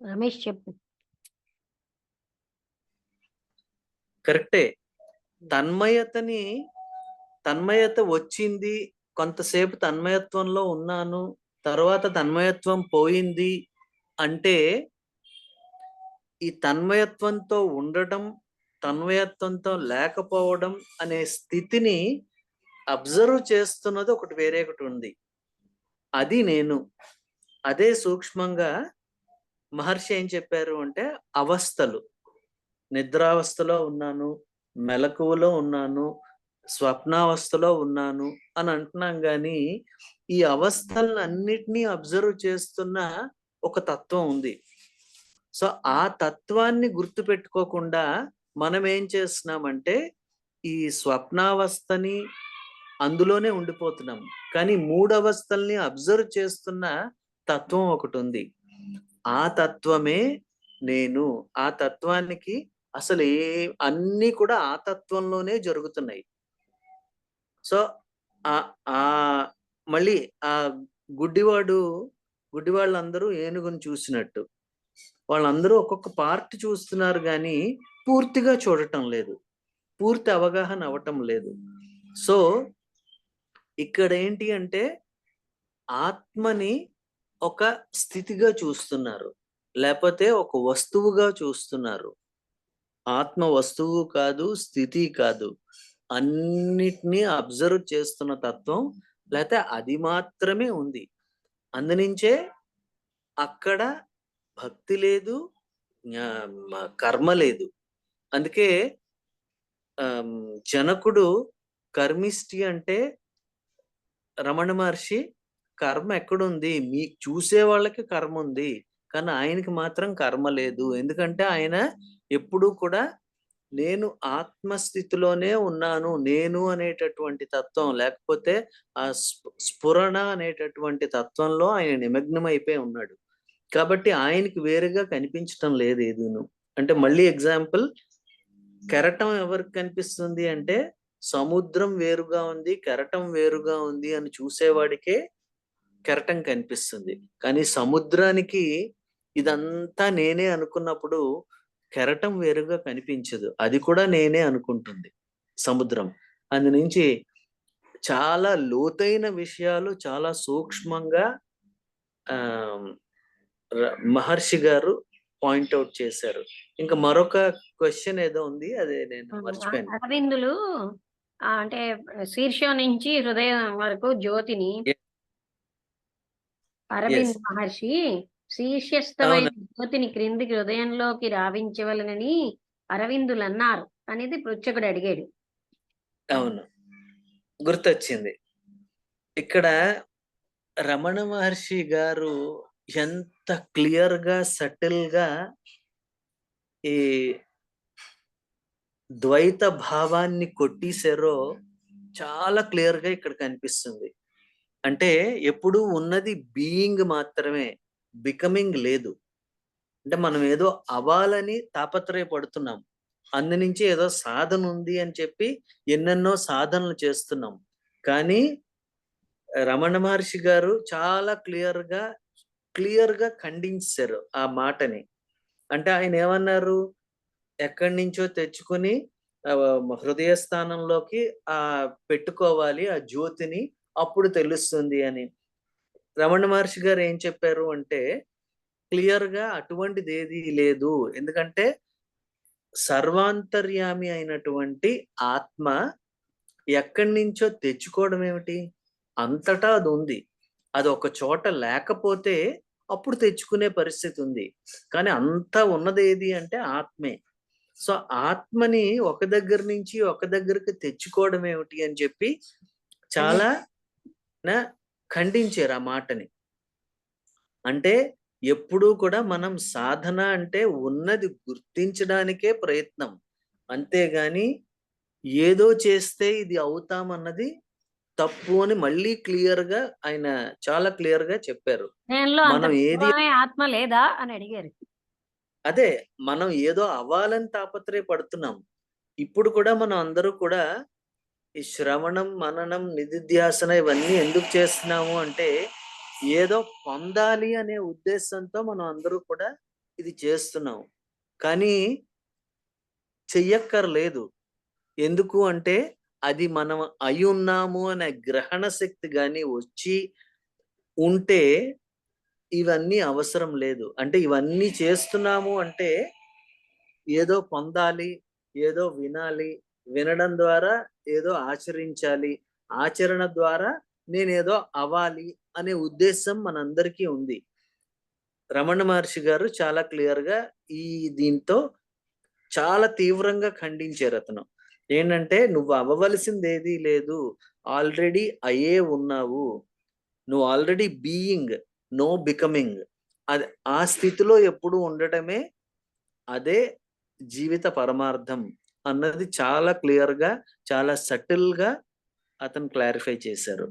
రమేష్ చెప్పు. కరెక్టే. తన్మయత వచ్చింది, కొంతసేపు తన్మయత్వంలో ఉన్నాను, తర్వాత తన్మయత్వం పోయింది అంటే ఈ తన్మయత్వంతో ఉండటం, తన్మయత్వంతో లేకపోవడం అనే స్థితిని అబ్జర్వ్ చేస్తున్నది ఒకటి వేరే ఒకటి ఉంది. అది నేను. అదే సూక్ష్మంగా మహర్షి ఏం చెప్పారు అంటే అవస్థలు. నిద్రావస్థలో ఉన్నాను, మెలకువలో ఉన్నాను, స్వప్నావస్థలో ఉన్నాను అని అంటున్నాం కానీ ఈ అవస్థలన్నిటినీ అబ్జర్వ్ చేస్తున్న ఒక తత్వం ఉంది. సో ఆ తత్వాన్ని గుర్తు పెట్టుకోకుండా మనం ఏం చేస్తున్నామంటే ఈ స్వప్నావస్థని అందులోనే ఉండిపోతున్నాం. కానీ మూడు అవస్థల్ని అబ్జర్వ్ చేస్తున్న తత్వం ఒకటి ఉంది. ఆ తత్వమే నేను. ఆ తత్వానికి అసలు అన్నీ కూడా ఆ తత్వంలోనే జరుగుతున్నాయి. సో ఆ మళ్ళీ ఆ గుడ్డివాళ్ళందరూ ఏనుగును చూసినట్టు వాళ్ళందరూ ఒక్కొక్క పార్ట్ చూస్తున్నారు కానీ పూర్తిగా చూడటం లేదు, పూర్తి అవగాహన అవ్వటం లేదు. సో ఇక్కడ ఏంటి అంటే ఆత్మని ఒక స్థితిగా చూస్తున్నారు, లేకపోతే ఒక వస్తువుగా చూస్తున్నారు. ఆత్మ వస్తువు కాదు, స్థితి కాదు, అన్నిటినీ అబ్జర్వ్ చేస్తున్న తత్వం, లేకపోతే అది మాత్రమే ఉంది. అందునుంచే అక్కడ భక్తి లేదు, కర్మ లేదు. అందుకే జనకుడు కర్మిష్టి అంటే రమణ మహర్షి కర్మ ఎక్కడుంది, మీకు చూసే వాళ్ళకి కర్మ ఉంది కానీ ఆయనకి మాత్రం కర్మ లేదు. ఎందుకంటే ఆయన ఎప్పుడూ కూడా నేను ఆత్మస్థితిలోనే ఉన్నాను, నేను అనేటటువంటి తత్వం, లేకపోతే ఆ స్ఫురణ అనేటటువంటి తత్వంలో ఆయన నిమగ్నం అయిపోయి ఉన్నాడు. కాబట్టి ఆయనకి వేరుగా కనిపించటం లేదు ఏదీను. అంటే మళ్ళీ ఎగ్జాంపుల్, కెరటం ఎవరికి కనిపిస్తుంది అంటే సముద్రం వేరుగా ఉంది, కెరటం వేరుగా ఉంది అని చూసేవాడికే కెరటం కనిపిస్తుంది. కానీ సముద్రానికి ఇదంతా నేనే అనుకున్నప్పుడు కెరటం వేరుగా కనిపించదు, అది కూడా నేనే అనుకుంటుంది సముద్రం. అందు నుంచి చాలా లోతైన విషయాలు చాలా సూక్ష్మంగా మహర్షి గారు పాయింట్అవుట్ చేశారు. ఇంకా మరొక క్వశ్చన్ ఏదో ఉంది, అదే నేను మర్చిపోయాను. అరవిందులు అంటే శీర్షం నుంచి హృదయం వరకు జ్యోతిని అరవింద్ మహర్షి శీర్షస్థమైన జ్యోతిని క్రిందికి హృదయంలోకి రావించవలనని అరవిందులు అన్నారు అనేది పృచ్ఛకుడు అడిగాడు. అవును, గుర్తొచ్చింది. ఇక్కడ రమణ మహర్షి గారు ఎంత క్లియర్ గా సటిల్ గా ఈ ద్వైత భావాన్ని కొట్టేశారో చాలా క్లియర్ గా ఇక్కడ కనిపిస్తుంది. అంటే ఎప్పుడు ఉన్నది బీయింగ్ మాత్రమే, బికమింగ్ లేదు. అంటే మనం ఏదో అవ్వాలని తాపత్రయపడుతున్నాం, అందునుంచి ఏదో సాధన ఉంది అని చెప్పి ఎన్నెన్నో సాధనలు చేస్తున్నాం. కానీ రమణ మహర్షి గారు చాలా క్లియర్ గా ఖండించారు ఆ మాటని. అంటే ఆయన ఏమన్నారు, ఎక్కడి నుంచో తెచ్చుకుని హృదయ స్థానంలోకి పెట్టుకోవాలి ఆ జ్యోతిని, అప్పుడు తెలుస్తుంది అని. రమణ మహర్షి గారు ఏం చెప్పారు అంటే క్లియర్ గా అటువంటిది ఏది లేదు. ఎందుకంటే సర్వాంతర్యామి అయినటువంటి ఆత్మ ఎక్కడి నుంచో తెచ్చుకోవడం ఏమిటి, అంతటా అది ఉంది. అది ఒక చోట లేకపోతే అప్పుడు తెచ్చుకునే పరిస్థితి ఉంది. కానీ అంతా ఉన్నది ఏది అంటే ఆత్మే. సో ఆత్మని ఒక దగ్గర నుంచి ఒక దగ్గరికి తెచ్చుకోవడం ఏమిటి అని చెప్పి చాలా ఖండించారు ఆ మాటని. అంటే ఎప్పుడూ కూడా మనం సాధన అంటే ఉన్నది గుర్తించడానికే ప్రయత్నం, అంతేగాని ఏదో చేస్తే ఇది అవుతామన్నది తప్పు అని మళ్ళీ క్లియర్ గా ఆయన చాలా క్లియర్ గా చెప్పారు. మనం ఏది ఆత్మ లేదా అని అడిగారు. అదే మనం ఏదో అవ్వాలని తాపత్రయపడుతున్నాం. ఇప్పుడు కూడా మనం అందరూ కూడా ఈ శ్రవణం, మననం, నిధిధ్యాసన ఇవన్నీ ఎందుకు చేస్తున్నాము అంటే ఏదో పొందాలి అనే ఉద్దేశంతో మనం అందరూ కూడా ఇది చేస్తున్నాం. కానీ చెయ్యక్కర్లేదు. ఎందుకు అంటే అది మనం అయ్యున్నాము అనే గ్రహణ శక్తి గాని వచ్చి ఉంటే ఇవన్నీ అవసరం లేదు. అంటే ఇవన్నీ చేస్తున్నాము అంటే ఏదో పొందాలి, ఏదో వినాలి, వినడం ద్వారా ఏదో ఆచరించాలి, ఆచరణ ద్వారా నేనేదో అవ్వాలి అనే ఉద్దేశం మనందరికీ ఉంది. రమణ మహర్షి గారు చాలా క్లియర్‌గా ఈ దీంతో చాలా తీవ్రంగా ఖండించారతను. ఏంటంటే, "నువ్వు అవ్వవలసిందేదీ లేదు. ఆల్రెడీ అయ్యే ఉన్నావు. నువ్వు ఆల్రెడీ బీయింగ్, నో బికమింగ్." అది ఆ స్థితిలో ఎప్పుడూ ఉండటమే అదే జీవిత పరమార్థం అన్నది చాలా క్లియర్‌గా, చాలా సటిల్‌గా అతను క్లారిఫై చేశారు.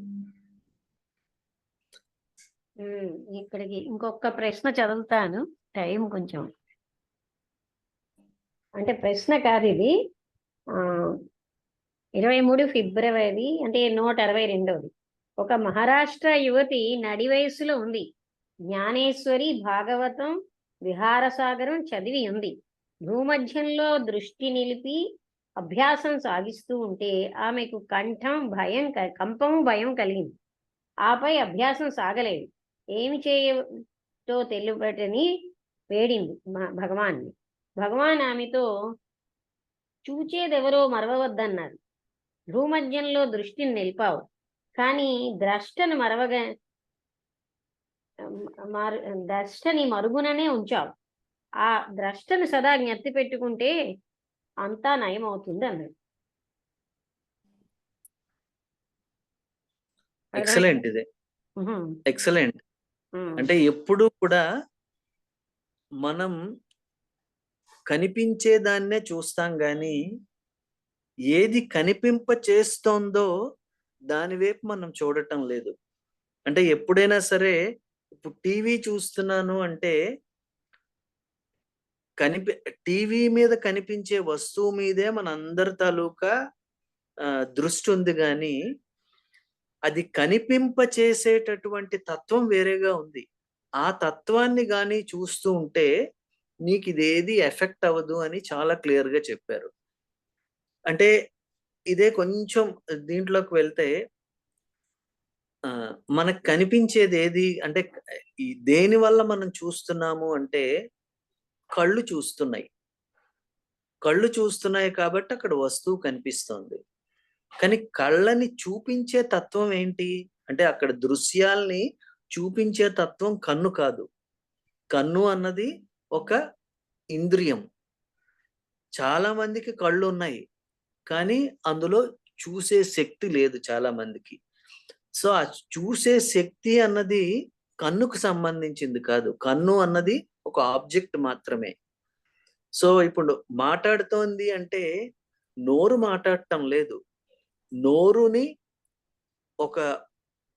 ఇక్కడికి ఇంకొక ప్రశ్న చదువుతాను. టైం కొంచెం అంటే ప్రశ్న కాదిది. 23 ఫిబ్రవరి అంటే 162ది. ఒక మహారాష్ట్ర యువతి నడి వయస్సులో ఉంది. జ్ఞానేశ్వరి, భాగవతం, విహారసాగరం చదివి ఉంది. భూమధ్యంలో దృష్టి నిలిపి అభ్యాసం సాగిస్తూ ఉంటే ఆమెకు కంపం భయం కలిగింది. ఆపై అభ్యాసం సాగలేదు. ఏమి చేయతో తెలుపటని వేడింది భగవాన్ని. భగవాన్ ఆమెతో చూచేదెవరో మరవవద్దన్నారు. భూమధ్యంలో దృష్టిని నిలిపావు, కానీ ద్రష్టని మరుగుననే ఉంచావు. ఆ ద్రష్టని సదా జ్ఞప్తి పెట్టుకుంటే అంతా నయమవుతుంది అన్నాడు. ఎక్సలెంట్ ఇది. ఎక్సలెంట్. అంటే ఎప్పుడూ కూడా మనం కనిపించే దాన్నే చూస్తాం గానీ, ఏది కనిపింప చేస్తోందో దాని వైపు మనం చూడటం లేదు. అంటే ఎప్పుడైనా సరే ఇప్పుడు టీవీ చూస్తున్నాను అంటే టీవీ మీద కనిపించే వస్తువు మీదే మనందరి తాలూకా దృష్టి ఉంది గానీ, అది కనిపింప చేసేటటువంటి తత్వం వేరేగా ఉంది. ఆ తత్వాన్ని గాని చూస్తూ ఉంటే నీకిదేది ఎఫెక్ట్ అవ్వదు అని చాలా క్లియర్‌గా చెప్పారు. అంటే ఇదే కొంచెం దీంట్లోకి వెళ్తే మనకు కనిపించేదేది అంటే ఈ దేనివల్ల మనం చూస్తున్నాము అంటే కళ్ళు చూస్తున్నాయి. కళ్ళు చూస్తున్నాయి కాబట్టి అక్కడ వస్తువు కనిపిస్తోంది. కానీ కళ్ళని చూపించే తత్వం ఏంటి? అంటే అక్కడ దృశ్యాల్ని చూపించే తత్వం కన్ను కాదు. కన్ను అన్నది ఒక ఇంద్రియం. చాలా మందికి కళ్ళున్నాయి. కానీ అందులో చూసే శక్తి లేదు చాలా మందికి. సో, ఆ చూసే శక్తి అన్నది కన్నుకు సంబంధించింది కాదు. కన్ను అన్నది ఒక ఆబ్జెక్ట్ మాత్రమే. సో, ఇప్పుడు మాటాడుతోంది అంటే నోరు మాటాడటం లేదు. నోరుని ఒక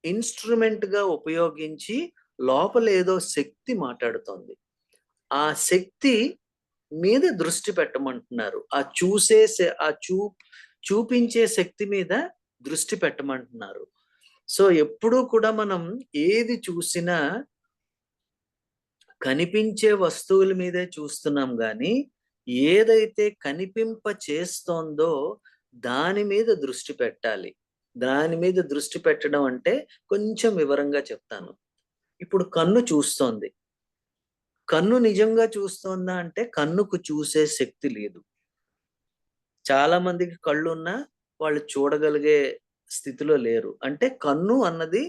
ఇన్‌స్ట్రుమెంట్‌గా ఉపయోగించి లోపల ఏదో శక్తి మాటాడుతోంది. ఆ శక్తి మీద దృష్టి పెట్టమంటున్నారు. చూపించే శక్తి మీద దృష్టి పెట్టమంటున్నారు. సో, ఎప్పుడూ కూడా మనం ఏది చూసినా కనిపించే వస్తువుల మీదే చూస్తున్నాం గానీ, ఏదైతే కనిపింప చేస్తోందో దాని మీద దృష్టి పెట్టాలి. దాని మీద దృష్టి పెట్టడం అంటే కొంచెం వివరంగా చెప్తాను. ఇప్పుడు కన్ను చూస్తోంది. కన్ను నిజంగా చూస్తోందా అంటే కన్నుకు చూసే శక్తి లేదు. చాలా మందికి కళ్ళున్నా వాళ్ళు చూడగలిగే స్థితిలో లేరు. అంటే కన్ను అన్నది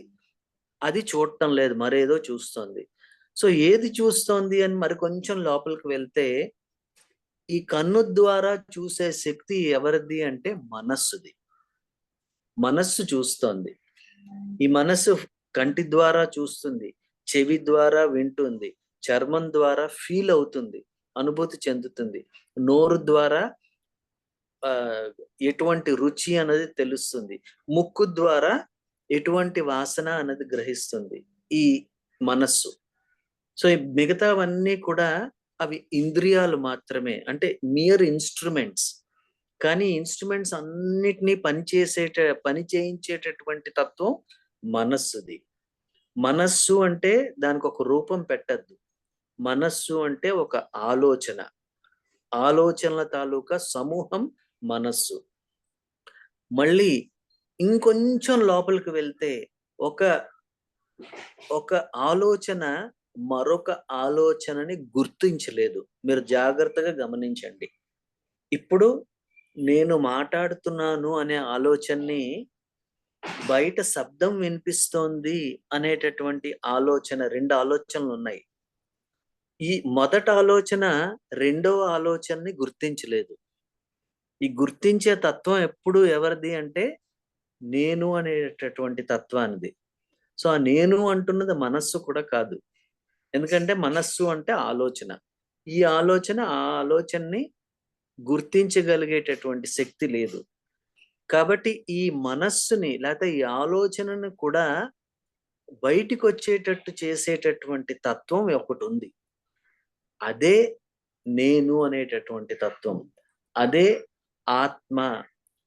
అది చూడటం లేదు. మరేదో చూస్తోంది. సో, ఏది చూస్తోంది అని మరి కొంచెం లోపలికి వెళ్తే, ఈ కన్ను ద్వారా చూసే శక్తి ఎవరిది అంటే మనస్సుది. మనస్సు చూస్తోంది. ఈ మనస్సు కంటి ద్వారా చూస్తుంది. చెవి ద్వారా వింటుంది. చర్మం ద్వారా ఫీల్ అవుతుంది. అనుభూతి చెందుతుంది. నోరు ద్వారా ఆహ్, ఎటువంటి రుచి అనేది తెలుస్తుంది. ముక్కు ద్వారా ఎటువంటి వాసన అనేది గ్రహిస్తుంది. ఈ మనస్సు. సో, ఈ మిగతావన్నీ కూడా అవి ఇంద్రియాలు మాత్రమే. అంటే మియర్ ఇన్‌స్ట్రుమెంట్స్. కానీ ఇన్‌స్ట్రుమెంట్స్ అన్నిటిని పని చేయించేటటువంటి తత్వం మనస్సుది. మనస్సు అంటే దానికొక రూపం పెట్టొద్దు. మనస్సు అంటే ఒక ఆలోచన. ఆలోచనల తాలూకా సమూహం మనస్సు. మళ్ళీ ఇంకొంచెం లోపలికి వెళ్తే ఒక ఒక ఆలోచన మరొక ఆలోచనని గుర్తించలేదు. మీరు జాగ్రత్తగా గమనించండి. ఇప్పుడు నేను మాట్లాడుతున్నాను అనే ఆలోచనని బయట శబ్దం వినిపిస్తోంది అనేటటువంటి ఆలోచన 2 ఆలోచనలున్నాయి. ఈ మొదటి ఆలోచన రెండవ ఆలోచనని గుర్తించలేదు. ఈ గుర్తించే తత్వం ఎప్పుడు ఎవరిది అంటే నేను అనేటటువంటి తత్వానిది. సో, ఆ నేను అంటున్నది మనస్సు కూడా కాదు. ఎందుకంటే మనస్సు అంటే ఆలోచన. ఈ ఆలోచన ఆ ఆలోచనని గుర్తించగలిగేటటువంటి శక్తి లేదు. కాబట్టి ఈ మనస్సుని లేతే ఈ ఆలోచనను కూడా బయటికొచ్చేటట్టు చేసేటటువంటి తత్వం ఒకటుంది. అదే నేను అనేటటువంటి తత్వం. అదే ఆత్మ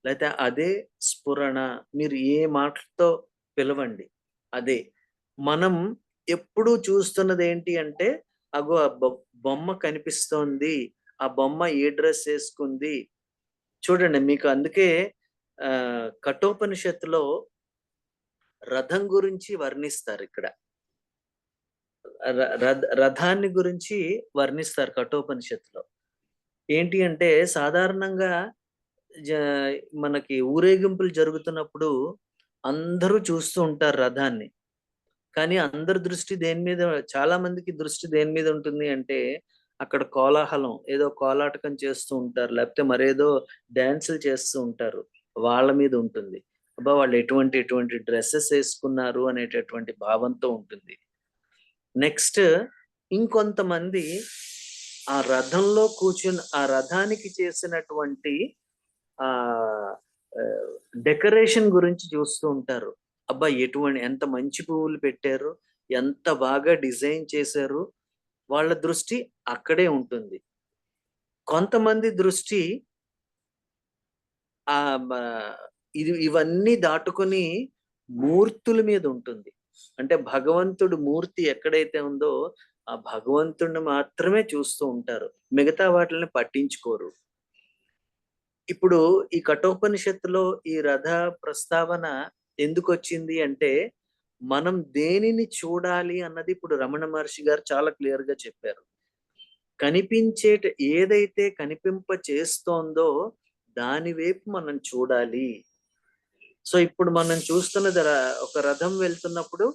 లేతే అదే స్ఫురణ. మీరు ఏ మాటలతో పిలవండి. అదే. మనం ఎప్పుడూ చూస్తున్నదేంటి అంటే, అగో ఆ బొమ్మ కనిపిస్తోంది. ఆ బొమ్మ ఏ డ్రెస్ ఏసుకుంది. చూడండి మీకు అందుకే కఠోపనిషత్తులో రథం గురించి వర్ణిస్తారిక్కడ. రథాన్ని గురించి వర్ణిస్తారు కఠోపనిషత్తులో. ఏంటి అంటే సాధారణంగా జ మనకి ఊరేగింపులు జరుగుతున్నప్పుడు అందరూ చూస్తూ ఉంటారు రథాన్ని. కానీ అందరి దృష్టి దేని మీద చాలా మందికి దృష్టి దేని మీద ఉంటుంది అంటే, అక్కడ కోలాహలం ఏదో కోలాటకం చేస్తూ ఉంటారు. లేకపోతే మరేదో డాన్సులు చేస్తూ ఉంటారు. వాళ్ళ మీద ఉంటుంది. అబ్బా! వాళ్ళు ఎటువంటి డ్రెసెస్ ఏసుకున్నారు అనేటటువంటి భావంతో ఉంటుంది. నెక్స్ట్ ఇంకొంతమంది ఆ రథంలో కూర్చుని ఆ రథానికి చేసినటువంటి ఆహ్, ఆహ్, డెకరేషన్ గురించి చూస్తూ ఉంటారు. అబ్బా! ఎంత మంచి పువ్వులు పెట్టారు. ఎంత బాగా డిజైన్ చేశారు. వాళ్ళ దృష్టి అక్కడే ఉంటుంది. కొంతమంది దృష్టి ఆహ్, మ ఇవన్నీ దాటుకొని మూర్తుల మీద ఉంటుంది. అంటే భగవంతుడు మూర్తి ఎక్కడైతే ఉందో, ఆ భగవంతుడిని మాత్రమే చూస్తూ ఉంటారు. మిగతా వాటిల్ని పట్టించుకోరు. ఇప్పుడు ఈ కఠోపనిషత్తులో ఈ రథ ప్రస్తావన ఎందుకొచ్చింది అంటే, మనం దేనిని చూడాలి అన్నది ఇప్పుడు రమణ మహర్షి గారు చాలా క్లియర్‌గా చెప్పారు. ఏదైతే కనిపింప చేస్తోందో దాని వైపు మనం చూడాలి. సో, ఇప్పుడు మనం చూస్తున్నది ఒక రథం వెళ్తున్నప్పుడు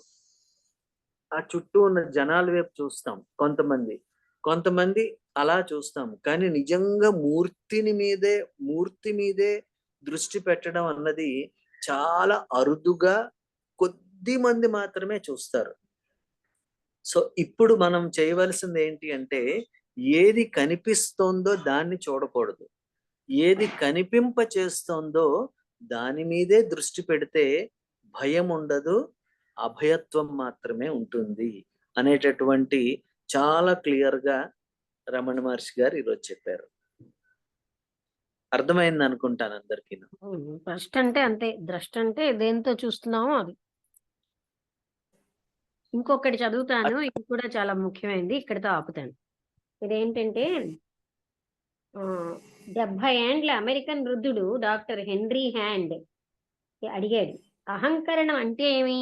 ఆ చుట్టూ ఉన్న జనాల వైపు చూస్తాం కొంతమంది. కొంతమంది అలా చూస్తాం. కానీ నిజంగా మూర్తి మీదే దృష్టి పెట్టడం అన్నది చాలా అరుదుగా కొద్ది మంది మాత్రమే చూస్తారు. సో, ఇప్పుడు మనం చేయవలసింది ఏంటి అంటే, ఏది కనిపిస్తోందో దాన్ని చూడకూడదు. ఏది కనిపింప చేస్తోందో దాని మీదే దృష్టి పెడితే భయముండదు. అభయత్వం మాత్రమే ఉంటుంది. అనేటటువంటి చాలా క్లియర్‌గా రమణ మహర్షి గారు ఈరోజు చెప్పారు. అర్థమైందనుకుంటాను అందరికీను. ద్రష్ట అంటే అంతే. ద్రష్ట అంటే దేనితో చూస్తున్నామో అది. ఇంకొకటి చదువుతాను. ఇది కూడా చాలా ముఖ్యమైనది. ఇక్కడితో ఆపుతాను. ఇదేంటంటే 70 ఏండ్ల అమెరికన్ వృద్ధుడు డాక్టర్ హెన్రీ హ్యాండ్ అడిగాడు, అహంకరణం అంటే ఏమి?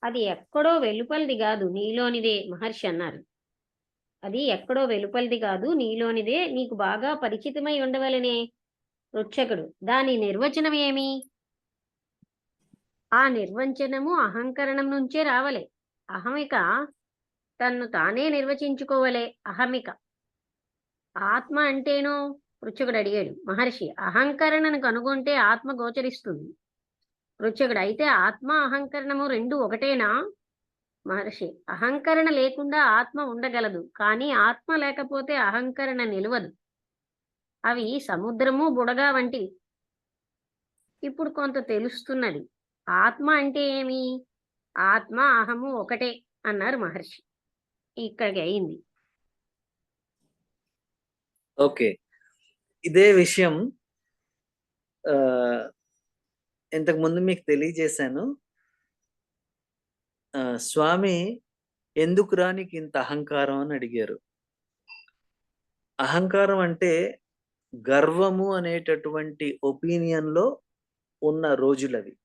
అది ఎక్కడో వెలుపలిది కాదు, నీలోనిదే. మహర్షి అన్నారు, అది ఎక్కడో వెలుపలిది కాదు, నీలోనిదే, నీకు బాగా పరిచితమై ఉండవలనే. పృచ్ఛకుడు, దాని నిర్వచనం ఏమి? ఆ నిర్వచనము అహంకరణం నుంచే రావలే. అహమిక తన్ను తానే నిర్వచించుకోవలే. అహమిక ఆత్మ అంటేనో? పృచ్ఛకుడు అడిగాడు. మహర్షి, అహంకరణను కనుగొంటే ఆత్మ గోచరిస్తుంది. పృచ్ఛకుడు, అయితే ఆత్మ అహంకరణము రెండు ఒకటేనా? మహర్షి, అహంకరణ లేకుండా ఆత్మ ఉండగలదు, కానీ ఆత్మ లేకపోతే అహంకరణ నిలవదు. అవి సముద్రము బుడగ వంటివి. ఇప్పుడు కొంత తెలుస్తున్నది. ఆత్మ అంటే ఏమి? ఆత్మ అహము ఒకటే అన్నారు మహర్షి. ఇక్కడికి అయింది. ఓకే. ఇదే విషయం ఆహ్, ఇంతకు ముందు మీకు తెలియజేశాను. స్వామి ఎందుకురా నీకు ఇంత అహంకారం అని అడిగారు. అహంకారం అంటే గర్వము అనేటటువంటి ఒపీనియన్‌లో ఉన్న రోజులవి.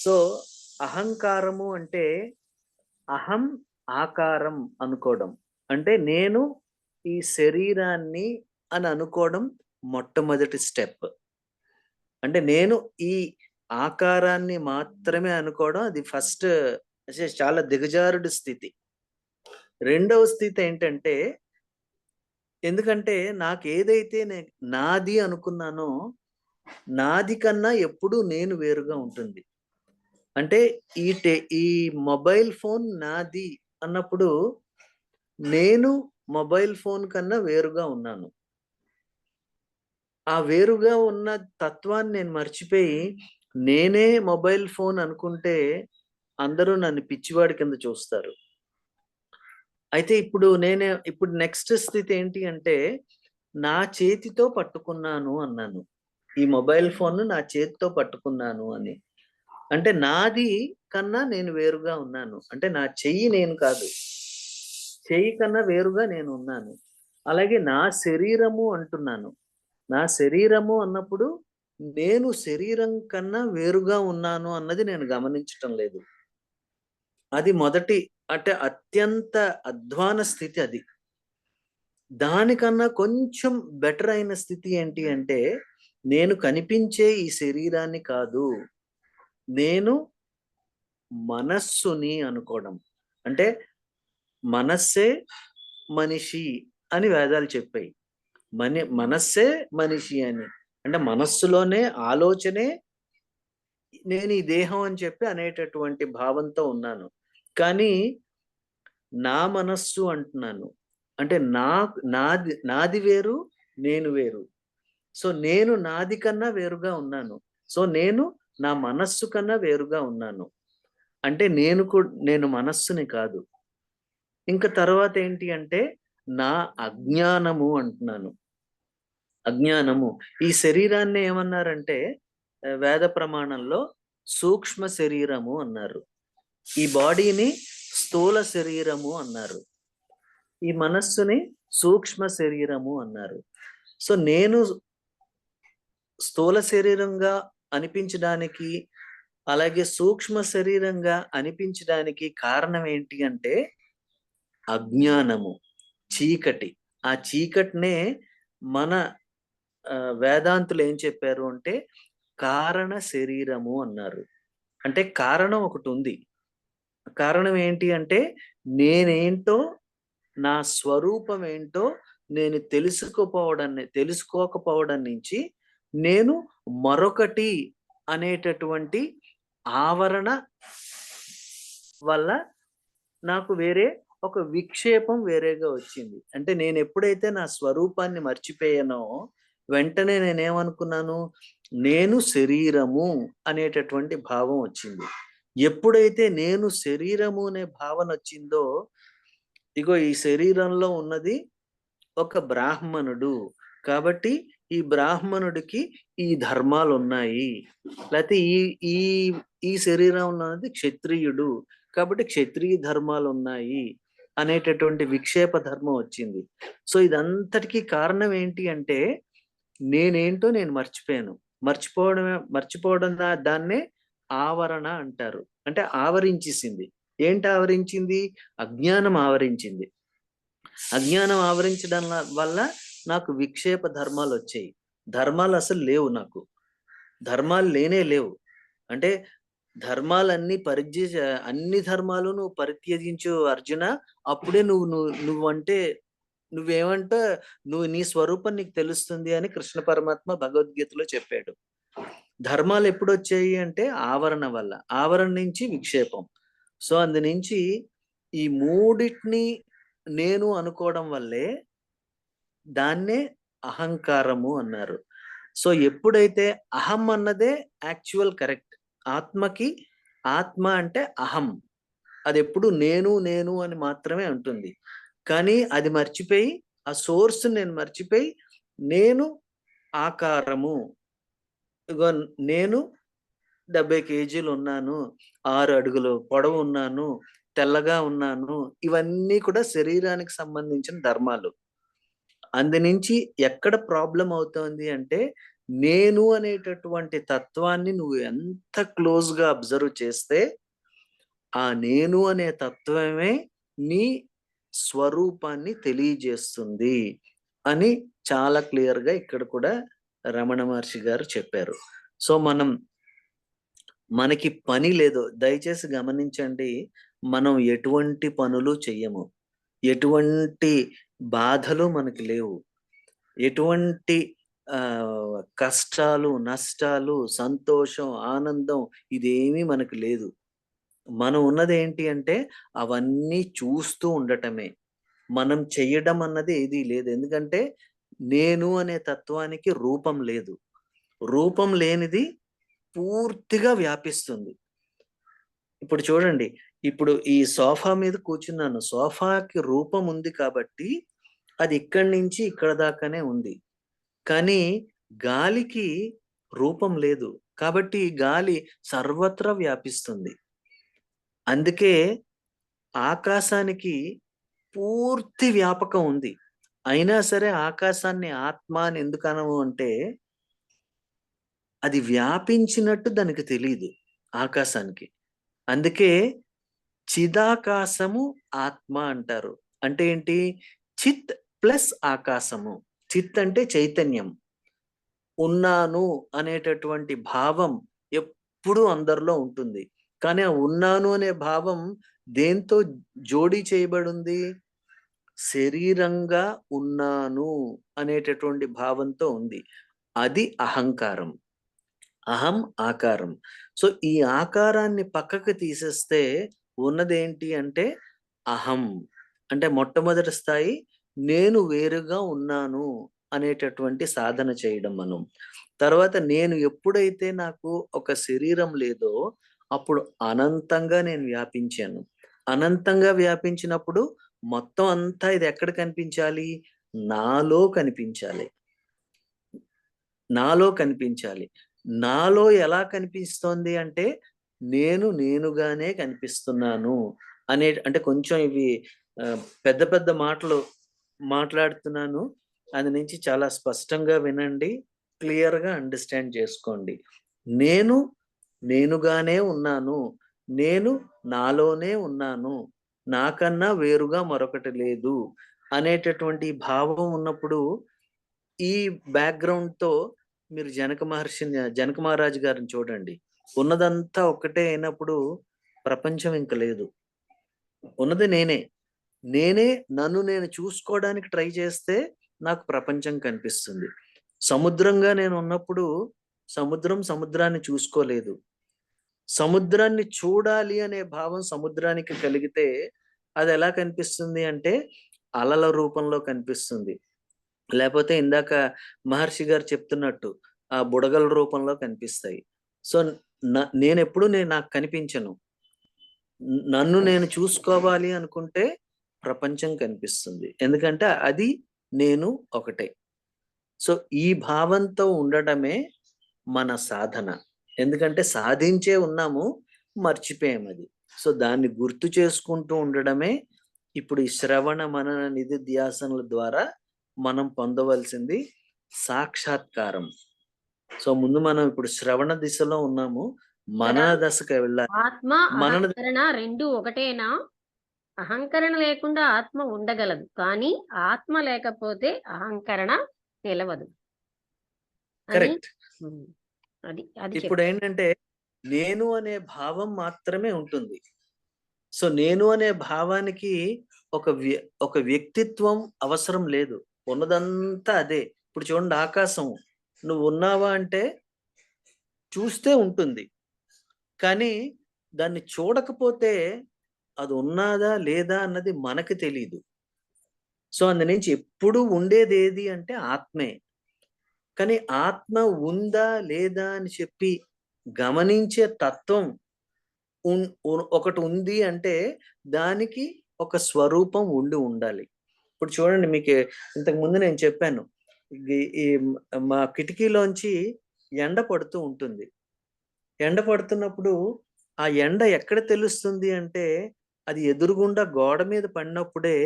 సో, అహంకారము అంటే అహం ఆకారం అనుకోవడం. అంటే నేను ఈ శరీరాన్ని అని అనుకోవడం మొట్టమొదటి స్టెప్. అంటే నేను ఈ ఆకారాన్ని మాత్రమే అనుకోవడం అది ఫస్ట్ చాలా దిగజారుడు స్థితి. రెండవ స్థితి ఏంటంటే, ఎందుకంటే నాకేదైతే నాది అనుకున్నానో, నాది కన్నా ఎప్పుడూ నేను వేరుగా ఉంటుంది. అంటే ఈ మొబైల్ ఫోన్ నాది అన్నప్పుడు, నేను మొబైల్ ఫోన్ కన్నా వేరుగా ఉన్నాను. ఆ వేరుగా ఉన్న తత్వాన్ని నేను మర్చిపోయి, నేనే మొబైల్ ఫోన్ అనుకుంటే, అందరూ నన్ను పిచ్చివాడి కింద చూస్తారు. అయితే ఇప్పుడు నెక్స్ట్ స్థితి ఏంటి అంటే, నా చేతితో పట్టుకున్నాను అన్నాను. ఈ మొబైల్ ఫోన్‌ను నా చేతితో పట్టుకున్నాను అని. అంటే నాది కన్నా నేను వేరుగా ఉన్నాను. అంటే నా చెయ్యి నేను కాదు. చెయ్యి కన్నా వేరుగా నేనున్నాను. అలాగే నా శరీరము అంటున్నాను. నా శరీరము అన్నప్పుడు నేను శరీరం కన్నా వేరుగా ఉన్నాను అన్నది నేను గమనించటం లేదు. అది మొదటి అంటే అత్యంత అధ్వాన స్థితి అది. దానికన్నా కొంచెం బెటర్ అయిన స్థితి ఏంటి అంటే, నేను కనిపించే ఈ శరీరాన్ని కాదు. నేను మనస్సుని అనుకోవడం. అంటే మనస్సే మనిషి అని వేదాలు చెప్పాయి. మనస్సే మనిషి అని. అంటే మనస్సులోనే ఆలోచనే నేను ఈ దేహం అని చెప్పి అనేటటువంటి భావంతో ఉన్నాను. కానీ నా మనస్సు అంటున్నాను. అంటే నాది వేరు, నేను వేరు. సో, నేను నాది కన్నా వేరుగా ఉన్నాను. సో, నేను నా మనస్సు కన్నా వేరుగా ఉన్నాను. అంటే నేను మనస్సుని కాదు. ఇంక తర్వాత ఏంటి అంటే, నా అజ్ఞానము అంటున్నాను. అజ్ఞానము. ఈ శరీరాన్ని ఏమన్నారంటే వేద ప్రమాణంలో సూక్ష్మ శరీరము అన్నారు. ఈ బాడీని స్థూల శరీరము అన్నారు. ఈ మనస్సుని సూక్ష్మ శరీరము అన్నారు. సో, నేను స్థూల శరీరంగా అనిపించడానికి, అలాగే సూక్ష్మ శరీరంగా అనిపించడానికి కారణం ఏంటి అంటే అజ్ఞానము, చీకటి. ఆ చీకటినే మన వేదాంతులు ఏం చెప్పారు అంటే కారణ శరీరము అన్నారు. అంటే కారణం ఒకటుంది. కారణం ఏంటి అంటే నేనేంటో, నా స్వరూపం ఏంటో నేను తెలుసుకోకపోవడం నుంచి నేను మరొకటి అనేటటువంటి ఆవరణ వల్ల నాకు ఒక విక్షేపం వేరేగా వచ్చింది. అంటే నేనెప్పుడైతే నా స్వరూపాన్ని మర్చిపోయానో, వెంటనే నేనేమనుకున్నాను, నేను శరీరము అనేటటువంటి భావం వచ్చింది. ఎప్పుడైతే నేను శరీరము అనే భావనొచ్చిందో, ఇగో ఈ శరీరంలో ఉన్నది ఒక బ్రాహ్మణుడు. కాబట్టి ఈ బ్రాహ్మణుడికి ఈ ధర్మాలున్నాయి. లేతే ఈ ఈ ఈ శరీరంలో ఉన్నది క్షత్రియుడు. కాబట్టి క్షత్రియ ధర్మాలున్నాయి అనేటటువంటి విక్షేప ధర్మం వచ్చింది. సో, ఇదంతటికి కారణం ఏంటి అంటే, నేనేంటో నేను మర్చిపోయాను. మర్చిపోవడం దాన్నే ఆవరణ అంటారు. అంటే ఆవరించేసింది. ఏంటి ఆవరించింది? అజ్ఞానం ఆవరించింది. అజ్ఞానం ఆవరించడం వల్ల నాకు విక్షేప ధర్మాలొచ్చాయి. ధర్మాలసలు లేవు నాకు. ధర్మాలు లేనే లేవు. అంటే ధర్మాలన్నీ అన్ని ధర్మాలు నువ్వు పరిత్యజించు అర్జున. అప్పుడే నువ్వంటే నువ్వేమంటే నీ స్వరూపం నీకు తెలుస్తుంది అని కృష్ణ పరమాత్మ భగవద్గీతలో చెప్పాడు. ధర్మాలు ఎప్పుడొచ్చాయి అంటే ఆవరణ వల్ల. ఆవరణ నుంచి విక్షేపం. సో, అందునించి ఈ మూడిటిని నేను అనుకోవడం వల్లే దాన్నే అహంకారము అన్నారు. సో, ఎప్పుడైతే అహం అన్నదే యాక్చువల్ కరెక్ట్. ఆత్మ అంటే అహం. అదెప్పుడు నేను అని మాత్రమే అంటుంది. కానీ అది మర్చిపోయి, ఆ సోర్స్‌ని నేను మర్చిపోయి, నేను ఆకారము. ఇగో నేను 70 కేజీలున్నాను. 6 అడుగులు పొడవున్నాను. తెల్లగా ఉన్నాను. ఇవన్నీ కూడా శరీరానికి సంబంధించిన ధర్మాలు. అందునించి ఎక్కడ ప్రాబ్లమ్ అవుతోంది అంటే, నేను అనేటటువంటి తత్వాన్ని నువ్వు ఎంత క్లోజ్‌గా అబ్జర్వ్ చేస్తే, ఆ నేను అనే తత్వమే నీ స్వరూపాన్ని తెలియజేస్తుంది అని చాలా క్లియర్‌గా ఇక్కడ కూడా రమణ మహర్షి గారు చెప్పారు. సో, మనకి పని లేదు. దయచేసి గమనించండి. మనం ఎటువంటి పనులు చెయ్యము. ఎటువంటి బాధలు మనకి లేవు. ఎటువంటి కష్టాలు, నష్టాలు, సంతోషం, ఆనందం ఇదేమీ మనకు లేదు. మనం ఉన్నదేంటి అంటే అవన్నీ చూస్తూ ఉండటమే. మనం చెయ్యడం అన్నది ఏదీ లేదు. ఎందుకంటే నేను అనే తత్వానికి రూపం లేదు. రూపం లేనిది పూర్తిగా వ్యాపిస్తుంది. ఇప్పుడు చూడండి. ఇప్పుడు ఈ సోఫా మీద కూర్చున్నాను. సోఫాకి రూపం ఉంది కాబట్టి అది ఇక్కడి నుంచి ఇక్కడ దాకానే ఉంది. కానీ గాలికి రూపం లేదు. కాబట్టి ఈ గాలి సర్వత్రా వ్యాపిస్తుంది. అందుకే ఆకాశానికి పూర్తి వ్యాపకం ఉంది. అయినా సరే ఆకాశాన్ని ఆత్మ అని ఎందుకు అనము అంటే, అది వ్యాపించినట్టు దానికి తెలీదు ఆకాశానికి. అందుకే చిదాకాశము ఆత్మ అంటారు. అంటే ఏంటి? చిత్ ప్లస్ ఆకాశము. చిత్ అంటే చైతన్యం. ఉన్నాను అనేటటువంటి భావం ఎప్పుడూ అందరిలో ఉంటుంది. కానీ ఆ ఉన్నాను అనే భావం దేంతో జోడీ చేయబడుంది? శరీరంగా ఉన్నాను అనేటటువంటి భావంతో ఉంది. అది అహంకారం. అహం ఆకారం. సో, ఈ ఆకారాన్ని పక్కకు తీసేస్తే ఉన్నదేంటి అంటే అహం. అంటే మొట్టమొదటి స్థాయి నేను వేరుగా ఉన్నాను అనేటటువంటి సాధన చేయడం మనం. తర్వాత నేను ఎప్పుడైతే నాకు ఒక శరీరం లేదో అప్పుడు అనంతంగా నేను వ్యాపించాను. అనంతంగా వ్యాపించినప్పుడు మొత్తం అంతా ఇది ఎక్కడ కనిపించాలి? నాలో కనిపించాలి. నాలో కనిపించాలి. నాలో ఎలా కనిపిస్తోంది అంటే, నేను నేనుగానే కనిపిస్తున్నాను అంటే కొంచెం ఇవి పెద్ద పెద్ద మాటలు మాట్లాడుతున్నాను. అందు నుంచి చాలా స్పష్టంగా వినండి. క్లియర్‌గా అండర్‌స్టాండ్ చేసుకోండి. నేను నేనుగానే ఉన్నాను. నేను నాలోనే ఉన్నాను. నాకన్నా వేరుగా మరొకటి లేదు అనేటటువంటి భావం ఉన్నప్పుడు ఈ బ్యాక్‌గ్రౌండ్‌తో మీరు జనక మహారాజు గారిని చూడండి. ఉన్నదంతా ఒక్కటే అయినప్పుడు ప్రపంచం ఇంక లేదు. ఉన్నది నేనే. నేనే నన్ను నేను చూసుకోవడానికి ట్రై చేస్తే నాకు ప్రపంచం కనిపిస్తుంది. సముద్రంగా నేనున్నప్పుడు సముద్రం సముద్రాన్ని చూసుకోలేదు. సముద్రాన్ని చూడాలి అనే భావం సముద్రానికి కలిగితే అదెలా కనిపిస్తుంది అంటే అలల రూపంలో కనిపిస్తుంది. లేపోతే ఇందాక మహర్షి గారు చెప్తున్నట్టు ఆ బుడగల రూపంలో కనిపిస్తాయి. సో, నేను నాకు కనిపించను. నన్ను నేను చూసుకోవాలి అనుకుంటే ప్రపంచం కనిపిస్తుంది. ఎందుకంటే అది నేను ఒకటే. సో, ఈ భావంతో ఉండడమే మన సాధన. ఎందుకంటే సాధించే ఉన్నాము, మర్చిపోయామది. సో, దాన్ని గుర్తు చేసుకుంటూ ఉండడమే ఇప్పుడు ఈ శ్రవణ, మనన, నిధిధ్యాసనల ద్వారా మనం పొందవలసింది సాక్షాత్కారం. సో, ముందు మనం ఇప్పుడు శ్రవణ దిశలో ఉన్నాము. కదా! మనన దశకి వెళ్ళాలి. ఆత్మ, మనన అహంకరణ 2 ఒకటేనా? అహంకరణ లేకుండా ఆత్మ ఉండగలదు. కానీ ఆత్మ లేకపోతే అహంకరణ నిలవదు అని కరెక్ట్. హ్మ్. అది చెప్పారు. ఇప్పుడేంటంటే నేను అనే భావం మాత్రమే ఉంటుంది. సో, నేను అనే భావానికి ఒక ఒక వ్యక్తిత్వం అవసరం లేదు. ఉన్నదంతా అదే. ఇప్పుడు చూడండి ఆకాశం. నువ్వున్నావా అంటే చూస్తే ఉంటుంది. కానీ దాన్ని చూడకపోతే అది ఉన్నాదా? లేదా? అన్నది మనకి తెలీదు. సో, అందునుంచి ఎప్పుడూ ఉండేదేది అంటే ఆత్మే. కానీ ఆత్మ ఉందా? లేదా? అని చెప్పి గమనించే తత్వం ఉన్ ఉన్ ఒకటి ఉంది అంటే దానికి ఒక స్వరూపం ఉండాలి. ఇప్పుడు చూడండి మీకు ఇంతకు ముందు నేను చెప్పాను. ఈ మా కిటికీలోంచి ఎండ పడుతూ ఉంటుంది. ఎండ పడుతున్నప్పుడు ఆ ఎండ ఎక్కడ తెలుస్తుంది అంటే అది ఎదురుగుండా గోడ మీద పడినప్పుడే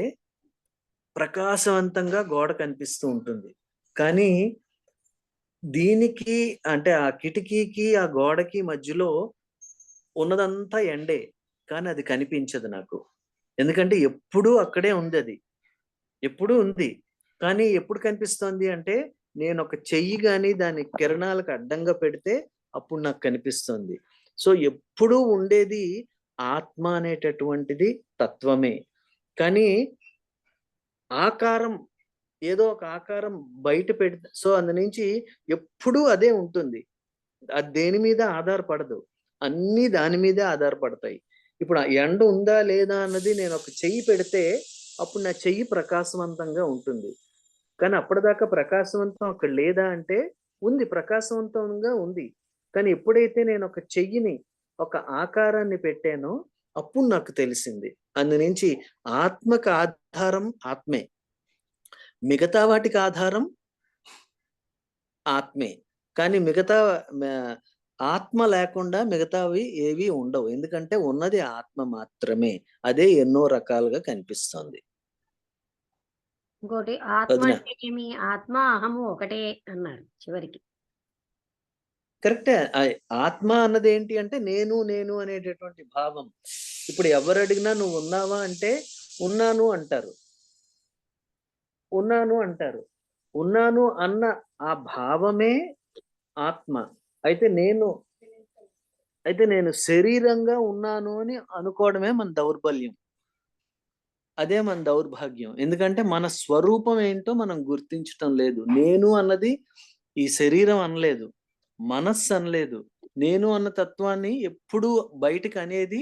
ప్రకాశవంతంగా గోడ కనిపిస్తూ ఉంటుంది. కానీ దీనికి అంటే ఆ కిటికీకి, ఆ గోడకి మధ్యలో ఉన్నదంతా ఎండే. కానీ అది కనిపించదు నాకు. ఎందుకంటే ఎప్పుడూ అక్కడే ఉందది. ఎప్పుడూ ఉంది. కానీ ఎప్పుడు కనిపిస్తోంది అంటే, నేనొక చెయ్యి గాని దాని కిరణాలకు అడ్డంగా పెడితే అప్పుడు నాకు కనిపిస్తుంది. సో, ఎప్పుడూ ఉండేది ఆత్మ అనేటటువంటిది తత్వమే. కానీ ఆకారం ఏదో ఒక ఆకారం బయట పెడితే సో, అందునుంచి ఎప్పుడూ అదే ఉంటుంది. అది దేని మీద ఆధారపడదు. అన్నీ దాని మీదే ఆధారపడతాయి. ఇప్పుడు ఆ ఎండ ఉందా లేదా అన్నది నేనొక చెయ్యి పెడితే అప్పుడు నా చెయ్యి ప్రకాశవంతంగా ఉంటుంది. కానీ అప్పటిదాకా ప్రకాశవంతం అక్కడ లేదా అంటే ఉంది. ప్రకాశవంతంగా ఉంది. కానీ ఎప్పుడైతే నేనొక చెయ్యిని, ఒక ఆకారాన్ని పెట్టానో అప్పుడు నాకు తెలిసింది. అందునుంచి ఆత్మకు ఆధారం ఆత్మే. మిగతా వాటికి ఆధారం ఆత్మే. కానీ మిగతా మ ఆత్మ లేకుండా మిగతావి ఏవి ఉండవు. ఎందుకంటే ఉన్నది ఆత్మ మాత్రమే. అదే ఎన్నో రకాలుగా కనిపిస్తోంది. ఇంకోటి ఆత్మ వదినా. అంటే ఏమి? ఆత్మ, అహము ఒకటే అన్నారు చివరికి. కరెక్టే. ఆత్మ అన్నదేంటి అంటే నేను, నేను అనేటటువంటి భావం. ఇప్పుడు ఎవరడిగినా నువ్వున్నావా అంటే ఉన్నాను అంటారు. ఉన్నాను అంటారు. ఉన్నాను అన్న ఆ భావమే ఆత్మ. అయితే నేను నేను శరీరంగా ఉన్నాను అని అనుకోవడమే మన దౌర్బల్యం. అదే మన దౌర్భాగ్యం. ఎందుకంటే మన స్వరూపం ఏంటో మనం గుర్తించటం లేదు. నేను అన్నది ఈ శరీరం అనలేదు. మనస్సు అనలేదు. నేను అన్న తత్వాన్ని ఎప్పుడూ బయటికి అనేది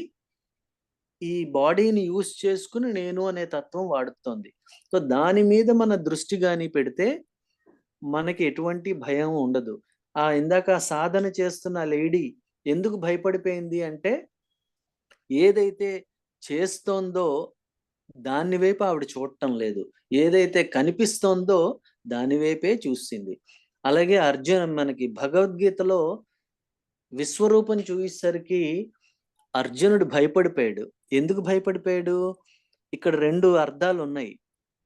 ఈ బాడీని యూజ్ చేసుకొని నేను అనే తత్వం వాడుతోంది. సో, దాని మీద మన దృష్టి గాని పెడితే మనకి ఎటువంటి భయం ఉండదు. ఇందాక సాధన చేస్తున్న లేడీ ఎందుకు భయపడిపోయింది అంటే, ఏదైతే చేస్తోందో దాని వైపు ఆవిడ చూడటం లేదు. ఏదైతే కనిపిస్తోందో దాని వైపే చూసింది. అలాగే మనకి భగవద్గీతలో విశ్వరూపం చూసేసరికి అర్జునుడు భయపడిపోయాడు. ఎందుకు భయపడిపోయాడు? ఇక్కడ 2 అర్థాలున్నాయి.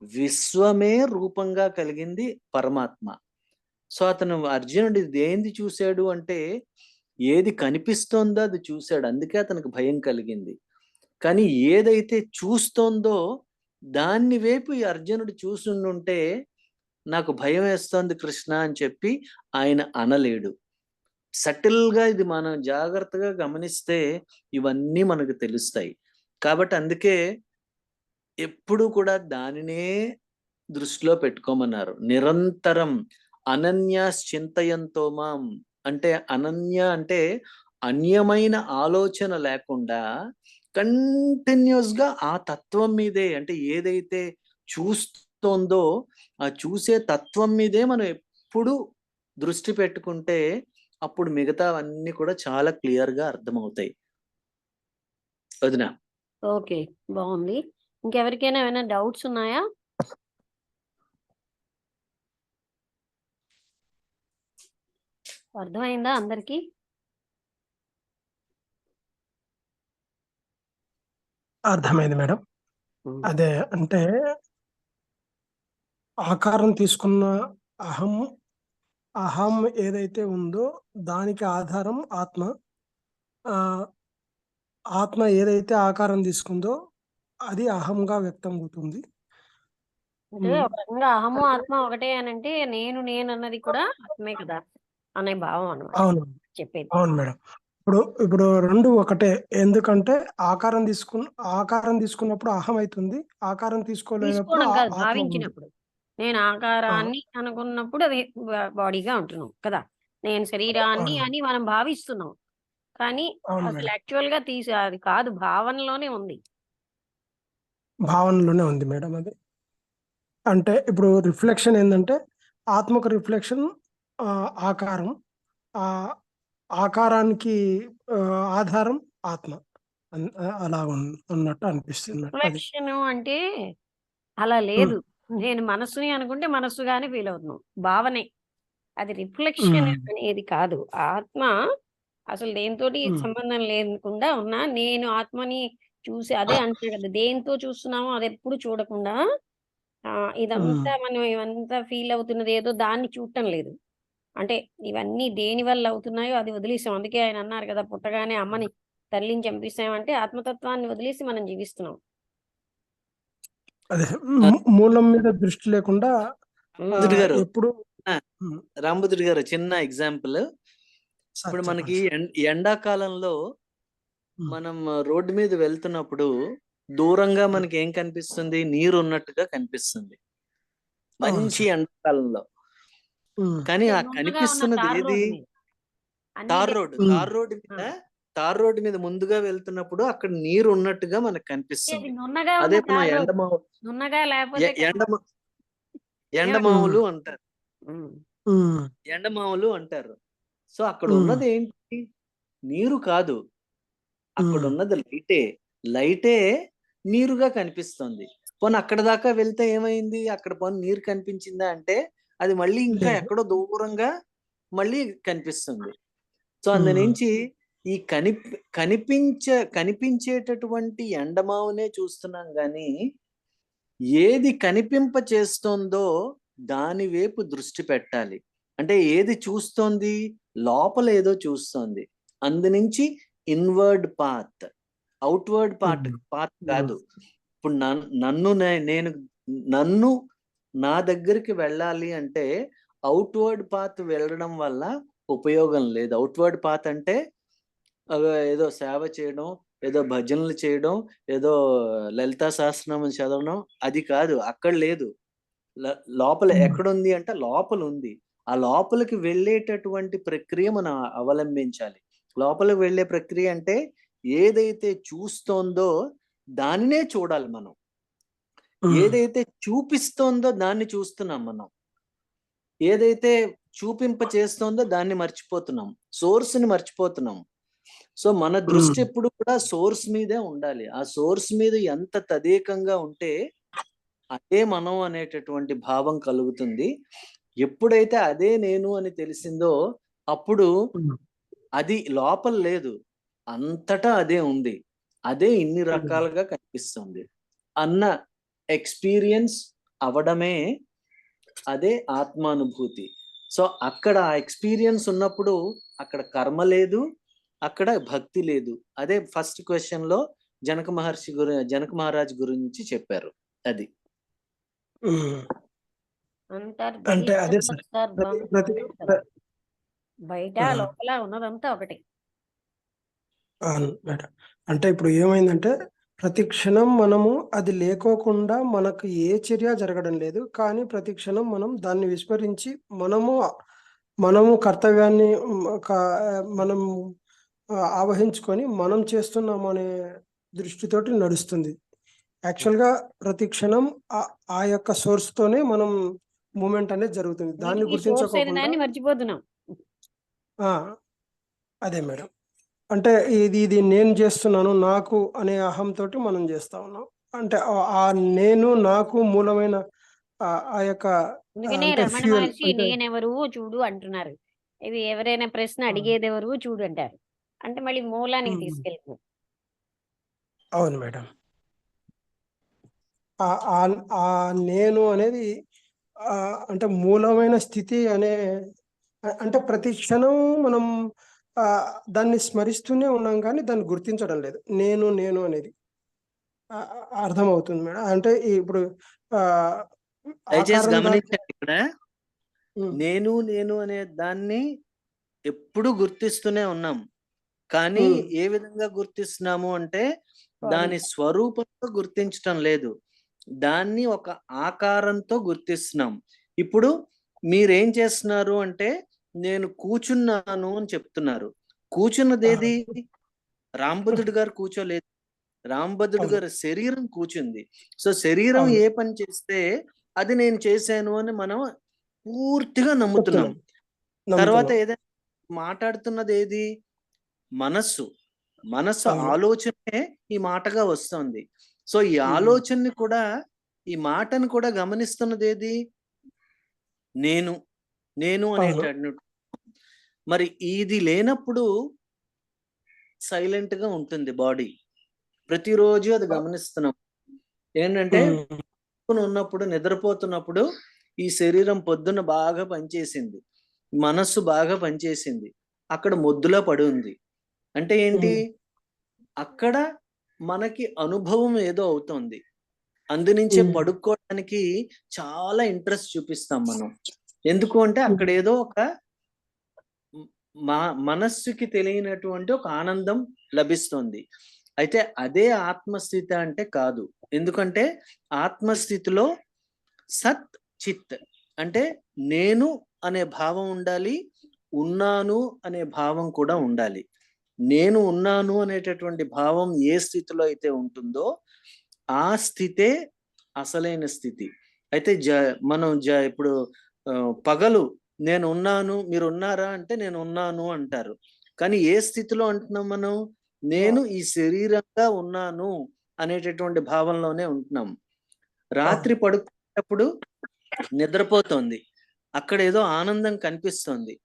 విశ్వమే రూపంగా కలిగింది పరమాత్మ. సో, అర్జునుడు దేనిది చూసాడు అంటే, ఏది కనిపిస్తోందో అది చూసాడు. అందుకే అతనికి భయం కలిగింది. కానీ ఏదైతే చూస్తోందో దాన్ని వైపు ఈ అర్జునుడు చూసుండుంటే, నాకు భయమేస్తోంది కృష్ణ అని చెప్పి ఆయన అనలేడు. సటిల్‌గా ఇది మనం జాగ్రత్తగా గమనిస్తే ఇవన్నీ మనకు తెలుస్తాయి. కాబట్టి అందుకే ఎప్పుడూ కూడా దానినే దృష్టిలో పెట్టుకోమన్నారు. నిరంతరం అనన్యాశ్చింతయంతో మాం అంటే అనన్య అంటే అన్యమైన ఆలోచన లేకుండా కంటిన్యూస్‌గా ఆ తత్వం మీదే అంటే ఏదైతే చూస్తోందో ఆ చూసే తత్వం మీదే మనం ఎప్పుడూ దృష్టి పెట్టుకుంటే అప్పుడు మిగతావన్నీ కూడా చాలా క్లియర్‌గా అర్థమవుతాయి. వదినా. ఓకే. బావుంది. ఇంకెవరికైనా ఏమైనా డౌట్స్ ఉన్నాయా? అర్థమైందా అందరికి? అర్థమైంది మేడం. అదే అంటే ఆకారం తీసుకున్న అహం, అహం ఏదైతే ఉందో దానికి ఆధారం ఆత్మ. ఆహ్, ఆత్మ ఏదైతే ఆకారం తీసుకుందో అది అహంగా వ్యక్తం అవుతుంది. అంటే హ్మ్. ఒక రకంగా అహము, ఆత్మ ఒకటే అనంటే నేనన్నది కూడా ఆత్మే కదా! అనే భావం అన్నమాట అవును. చెప్పేది. అవును మేడం. ఇప్పుడు 2 ఒకటే. ఎందుకంటే ఆకారం తీసుకున్నప్పుడు అహం అయితుంది. ఆకారం తీసుకోలేనప్పుడు తీసుకోవడం కాదు, ఆత్మ ఉంది. భావించినప్పుడు. నేను ఆ! ఆకారాన్ని అనుకున్నప్పుడు అది బాడీగా ఉంటున్నాం కదా! నేను శరీరాన్ని అవును. అని మనం భావిస్తున్నాం. కానీ అవును అసలు మేడం. యాక్చువల్‌గా అది కాదు, భావనలోనే ఉంది. భావనలోనే ఉంది మేడం అది. అంటే ఇప్పుడు రిఫ్లెక్షన్ ఏందంటే, ఆత్మకు రిఫ్లెక్షన్ ఆకారం. ఆహ్, ఆకారానికి ఆధారం ఆత్మ. అలా ఉన్నట్టు అనిపిస్తుంది మేడం అది. రిఫ్లెక్షను అంటే అలా హ్మ్. లేదు. నేను మనస్సుని అనుకుంటే మనస్సుగానే ఫీల్ అవుతున్నాం. భావనే. అది రిఫ్లెక్షన్ హ్మ్. అనేది కాదు. ఆత్మ అసలు దేనితోటి హ్మ్. సంబంధం లేకుండా ఉన్న నేను ఆత్మని చూసి అదే అంటున్నా కదా, దేంతో చూస్తున్నామో అది ఎప్పుడు చూడకుండా ఇదంతా మనం ఇవంతా ఫీల్ అవుతున్నది ఏదో దాన్ని చూడటం లేదు. అంటే ఇవన్నీ దేని వల్ల అవుతున్నాయో అది వదిలేసాం. అందుకే ఆయన అన్నారు కదా, పుట్టగానే అమ్మని తల్లిని చంపేసామంటే ఆత్మతత్వాన్ని వదిలేసి మనం జీవిస్తున్నాం. అదే మూలం మీద దృష్టి లేకుండా రాంబుద్ధుడి గారు ఎప్పుడు ఆ, రాంబుద్ధుడి గారు చిన్న ఎగ్జాంపుల్. సార్ ఇప్పుడు మనకి చెప్పండి. ఎండాకాలంలో మనం రోడ్డు మీద వెళ్తున్నప్పుడు దూరంగా మనకి ఏం కనిపిస్తుంది? నీరు ఉన్నట్టుగా కనిపిస్తుంది అవును మంచి సార్. ఎండాకాలంలో. కానీ అంటే ఆ నున్నగా ఉన్న కనిపిస్తున్నది తార్ ఏది? రోడ్డు మీద అన్ని tar road. Develop tar road మీద ముందుగా వెళ్తున్నప్పుడు అక్కడ నీరు ఉన్నట్టుగా మనకు అది కనిపిస్తుంది. నున్నగా ఉన్న అదే మనం తార్ రోడ్డు. నున్నగా లేకపోతే ఎండమావులు అంటారు. ఉమ్, ఎండమావులు అంటారు. సో అక్కడ ఉమ్, ఉన్నది ఏంటి? నీరు కాదు. అక్కడ ఉమ్, ఉన్నది లైటే నీరుగా కనిపిస్తుంది. పోనీ అక్కడ దాకా వెళ్తే ఏమైంది? అక్కడ పోనీ నీరు కనిపించిందా అంటే అది మళ్ళీ ఇంకా లేదు. ఎక్కడో దూరంగా మళ్ళీ కనిపిస్తుంది. సో ఉమ్, అందునుంచి ఈ కనిపించేటటువంటి ఎండమావునే చూస్తున్నాం గాని ఏది కనిపింప చేస్తోందో దాని వైపు దృష్టి పెట్టాలి. అంటే ఏది చూస్తోంది? లోపల ఏదో చూస్తోంది. అందునుంచి ఇన్వర్డ్ పాత్, అవుట్వర్డ్ పాత్ ఉమ్, కాదు. ఇప్పుడు నేను నన్ను నా దగ్గరికి వెళ్ళాలి అంటే అవుట్వర్డ్ పాత్ వెళ్ళడం వల్ల ఉపయోగం లేదు. అవుట్వర్డ్ పాత్ అంటే ఏదో సేవ చేయడం, ఏదో భజనలు చేయడం, ఏదో లలితా సహస్రనామం చదవడం అది కాదు. అక్కడ లేదు. లోపల ఉమ్, ఎక్కడుంది అంటే లోపల ఉంది. ఆ లోపలికి వెళ్ళేటటువంటి ప్రక్రియ మనం అవలంబించాలి. లోపలికి వెళ్ళే ప్రక్రియ అంటే ఏదైతే చూస్తోందో దానినే చూడాలి మనం. ఉమ్, ఏదైతే చూపిస్తోందో దాన్ని చూస్తున్నాం మనం. ఏదైతే చూపింప చేస్తోందో దాన్ని మర్చిపోతున్నాం. సోర్స్ ని మర్చిపోతున్నాం. సో మన దృష్టి ఎప్పుడు కూడా సోర్స్ మీదే ఉండాలి. ఆ సోర్స్ మీద ఎంత తదేకంగా ఉంటే అదే మనం అనేటటువంటి భావం కలుగుతుంది. ఎప్పుడైతే అదే నేను అని తెలిసిందో అప్పుడు ఉమ్, అది లోపల లేదు. అంతటా అదే ఉంది. అదే ఇన్ని ఉమ్, రకాలుగా కనిపిస్తుంది అన్న ఎక్స్పీరియన్స్ అవడమే అదే ఆత్మానుభూతి. సో అక్కడ ఆ ఎక్స్పీరియన్స్ ఉన్నప్పుడు అక్కడ కర్మ లేదు, అక్కడ భక్తి లేదు. అదే ఫస్ట్ క్వశ్చన్ లో జనక మహారాజ్ గురించి చెప్పారు. అది ఉమ్. అంటే అదే సార్. అంతర్బహిరంతర్బ్రహ్మ ప్రతి అన్నారు కదా. బయట ఆ, లోపల ఉన్నదంతా ఒకటి. అవును మేడం. అంటే ఇప్పుడు ఏమైందంటే ప్రతి క్షణం మనము అది లేకోకుండా మనకు ఏ చర్య జరగడం లేదు. కానీ ప్రతి క్షణం మనం దాన్ని విస్మరించి మనము కర్తవ్యాన్ని మనం ఆవహించుకొని మనం చేస్తున్నాము అనే దృష్టితోటి నడుస్తుంది. యాక్చువల్గా ప్రతి క్షణం ఆ యొక్క సోర్స్ తోనే మనం మూమెంట్ అనేది జరుగుతుంది. దాన్ని వీటికి సోర్స్ అయిన గుర్తించకోకుండా దాన్ని మర్చిపోతున్నాం. ఆ, అదే మేడం. అంటే ఇది నేను చేస్తున్నాను నాకు అనే అహంతోటి మనం చేస్తా ఉన్నాం. అంటే ఆ నేను నాకు మూలమైన ఆ యొక్క అందుకనే అంటే రమణ ఫ్యూయల్ మహర్షి అంటే నేనెవరు చూడు అంటున్నారు. ఇవి ఎవరైనా ప్రశ్న అడిగేదెవరు చూడు అంటారు. అంటే మళ్ళీ మూలానికి ఉమ్, తీసుకెళ్తున్నారు. అవును మేడం. ఆ నేను అనేది అంటే మూలమైన స్థితి అనే అంటే ప్రతి క్షణం మనం ఆ, దాన్ని స్మరిస్తూనే ఉన్నాం కానీ దాన్ని గుర్తించడం లేదు. నేను అనేది అర్థమవుతుంది మేడం. అంటే ఇప్పుడు ఆ దయచేసి ఆకారం దాల్చే గమనించండి. ఇక్కడ నేను నేను అనే దాన్ని ఎప్పుడు గుర్తిస్తూనే ఉన్నాం. కానీ ఏ విధంగా గుర్తిస్తున్నాము అంటే దాని స్వరూపంతో గుర్తించటం లేదు. దాన్ని ఒక ఆకారంతో గుర్తిస్తున్నాం. ఇప్పుడు మీరేం చేస్తున్నారు అంటే నేను కూర్చున్నాను అని చెప్తున్నారు. కూర్చున్నదేది? రాంబుద్ధుడు గారు కూర్చోలేదు. రాంబుద్ధుడు అవును గారి శరీరం కూర్చుంది. సో శరీరం అవును ఏ పని చేస్తే అది నేను చేశాను అని మనం పూర్తిగా నమ్ముతున్నాం. చెప్తున్నాం తర్వాత నమ్ముతున్నాం. ఏదైనా మాట్లాడుతున్నది ఏది? మనస్సు. మనస్సు అవును ఆలోచనే ఈ మాటగా వస్తుంది. సో ఈ ఆలోచనని కూడా ఈ మాటను కూడా గమనిస్తున్నది ఏది? నేను నేను అవును అనేటటువంటి. మరి ఇది లేనప్పుడు సైలెంట్ గా ఉంటుంది బాడీ. ప్రతిరోజు అది గమనిస్తున్నాం. ఏంటంటే ఉమ్, ఉన్నప్పుడు నిద్రపోతున్నప్పుడు ఈ శరీరం పొద్దున్న బాగా పనిచేసింది, మనస్సు బాగా పనిచేసింది, అక్కడ మొద్దులా పడి ఉంది. అంటే ఏంటి? ఉమ్, అక్కడ మనకి అనుభవం ఏదో అవుతుంది. అందునుంచే ఉమ్, పడుకోవడానికి చాలా ఇంట్రెస్ట్ చూపిస్తాం మనం. ఎందుకు అంటే ఉమ్, అక్కడ ఏదో ఒక మనస్సుకి తెలియనటువంటి ఒక ఆనందం లభిస్తుంది. అయితే అదే ఆత్మస్థితి అంటే కాదు. ఎందుకంటే ఆత్మస్థితిలో సత్ చిత్ అంటే నేను అనే భావం ఉండాలి, ఉన్నాను అనే భావం కూడా ఉండాలి. నేను ఉన్నాను అనేటటువంటి భావం ఏ స్థితిలో అయితే ఉంటుందో ఆ స్థితే అసలైన స్థితి. అయితే మనం ఇప్పుడు పగలు నేను ఉన్నాను, మీరు ఉన్నారా అంటే నేను ఉన్నాను అంటారు. కానీ ఏ స్థితిలో అంటున్నాం మనం? నేను ఈ శరీరంగా ఉన్నాను అనేటటువంటి భావంలోనే ఉంటున్నాం. రాత్రి పడుకునేటప్పుడు నిద్రపోతోంది, అక్కడ ఏదో ఆనందం కనిపిస్తుంది.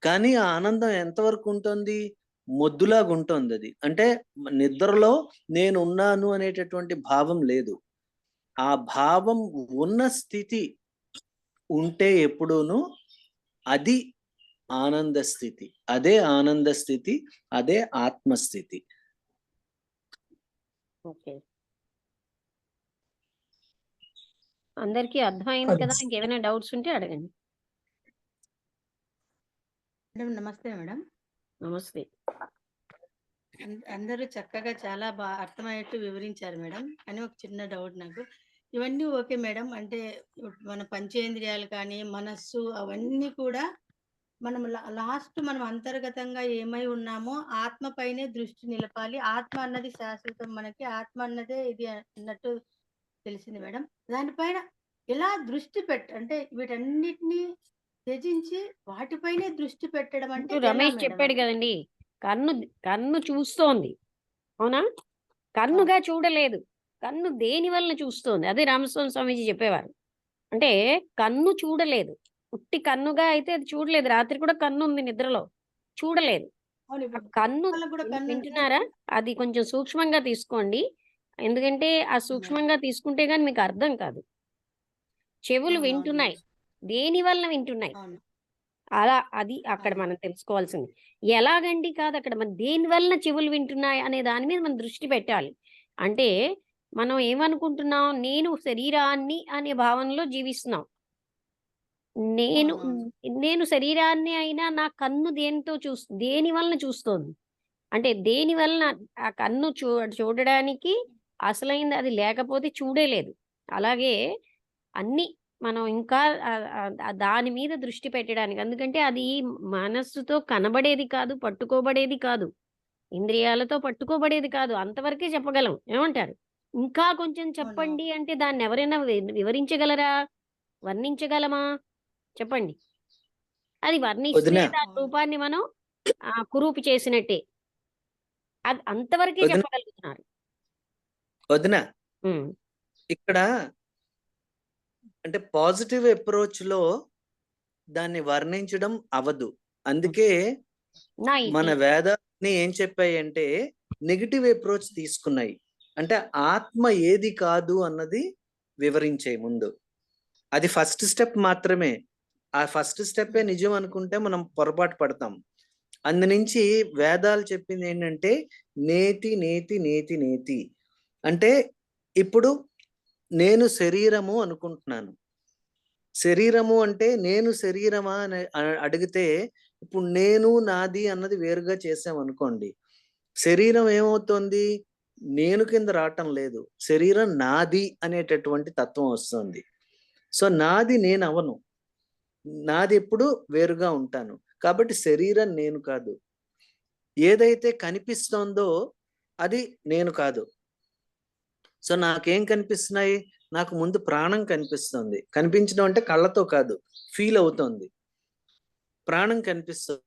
కానీ ఆ ఆనందం ఎంతవరకు ఉంటుంది? మొద్దులాగా ఉంటుంది. అది అంటే నిద్రలో నేను ఉన్నాను అనేటటువంటి భావం లేదు. ఆ భావం ఉన్న స్థితి ఉంటే ఎప్పుడూను అది ఆనంద స్థితి. అదే ఆనంద స్థితి, అదే ఆత్మస్థితి. ఓకే, అందరికీ అర్థమైంది కదా? ఇంకేమైనా డౌట్స్ ఉంటే అడగండి. మేడం నమస్తే మేడం. నమస్తే. అందరూ చక్కగా చాలా బాగా అర్థమయ్యేట్టు వివరించారు మేడం. కానీ ఒక చిన్న డౌట్ నాకు. ఇవన్నీ ఓకే మేడం. అంటే మన పంచేంద్రియాలు కానీ, మనస్సు అవన్నీ కూడా మనం లాస్ట్ మనం అంతర్గతంగా ఏమై ఉన్నామో ఆత్మ పైనే దృష్టి నిలపాలి. ఆత్మ అన్నది శాశ్వతం, మనకి ఆత్మ అన్నదే ఇది అన్నట్టు తెలిసింది మేడం. దానిపైన ఎలా దృష్టి అంటే వీటన్నిటిని త్యజించి వాటిపైనే దృష్టి పెట్టడం అంటే ఇప్పుడు ఎలా రమేష్ మేడం చెప్పాడు అది? కదండి, కన్ను కన్ను చూస్తోంది, అవునా? కన్నుగా చూడలేదు, కన్ను దేని వలన చూస్తోంది. అదే రామస్వామి స్వామీజీ చెప్పేవారు. అంటే కన్ను చూడలేదు, ఉట్టి కన్నుగా అయితే అది చూడలేదు. రాత్రి కూడా కన్ను ఉంది, నిద్రలో చూడలేదు. అవును. ఆ ఇప్పుడు కన్ను వాళ్ళకి కూడా కన్ను వింటున్నారా? అది కొంచెం సూక్ష్మంగా తీసుకోండి. ఎందుకంటే ఆ మేడం. సూక్ష్మంగా తీసుకుంటే గాని మీకు అర్థం కాదు. చెవులు అవునవును వింటున్నాయి, మేడం. దేని వలన వింటున్నాయి? అవును. అలా అది అక్కడ అవును. మనం తెలుసుకోవాల్సింది. ఎలాగండి కాదు, అక్కడ మన దేని వలన చెవులు వింటున్నాయి అనే దాని మీద మనం దృష్టి పెట్టాలి. అంటే మనం ఏమనుకుంటున్నాం, నేను శరీరాన్ని అనే భావనలో జీవిస్తున్నాం. నేను అవునవును. నేను శరీరాన్ని అయినా నా కన్ను దేనితో దేని వలన చూస్తోంది? అంటే దేని వలన ఆ కన్ను చూడడానికి అసలైంది అది లేకపోతే చూడలేదు. అలాగే అన్నీ మనం ఇంకా దాని మీద దృష్టి పెట్టడానికి. ఎందుకంటే అది మనస్సుతో కనబడేది కాదు, పట్టుకోబడేది కాదు, ఇంద్రియాలతో పట్టుకోబడేది కాదు. అంతవరకే చెప్పగలం. ఏమంటారు? ఇంకా కొంచెం అవునవును. చెప్పండి అంటే దాన్నెవరైనా వివరించగలరా? వర్ణించగలమా? చెప్పండి. అది వర్ణిస్తే వదినా, దాని అవును. రూపాన్ని మనం కురూపి చేసినట్టే. అది అంతవరకే వదిన, చెప్పగలుగుతున్నారు. వదినా, హ్మ్. ఇక్కడ అంటే పాజిటివ్ అప్రోచ్ లో దాన్ని వర్ణించడం అవదు. అందుకే మన నైస్. వేదాన్ని ఏం చెప్పాయంటే నెగిటివ్ అప్రోచ్ తీసుకున్నాయి. అంటే ఆత్మ ఏది కాదు అన్నది వివరించే ముందు. అది ఫస్ట్ స్టెప్ మాత్రమే. ఆ ఫస్ట్ స్టెప్పే నిజం అనుకుంటే మనం పొరపాటు పడతాం. అందునుంచి వేదాలు చెప్పింది ఏంటంటే నేతి నేతి నేతి నేతి. అంటే ఇప్పుడు నేను శరీరము అనుకుంటున్నాను. శరీరము అంటే నేను శరీరమా అని అడిగితే ఇప్పుడు నేను నాది అన్నది వేరుగా చేసామనుకోండి, శరీరం ఏమవుతుంది? నేను కింద రావటం లేదు, శరీరం నాది అనేటటువంటి తత్వం వస్తుంది. సో నాది నేను అవను, నాది ఎప్పుడు వేరుగా ఉంటాను. కాబట్టి శరీరం నేను కాదు. ఏదైతే కనిపిస్తోందో అది నేను కాదు. సో నాకేం కనిపిస్తున్నాయి? నాకు ముందు ప్రాణం కనిపిస్తుంది. కనిపించడం అంటే కళ్ళతో కాదు, ఫీల్ అవుతోంది. ప్రాణం కనిపిస్తుంది.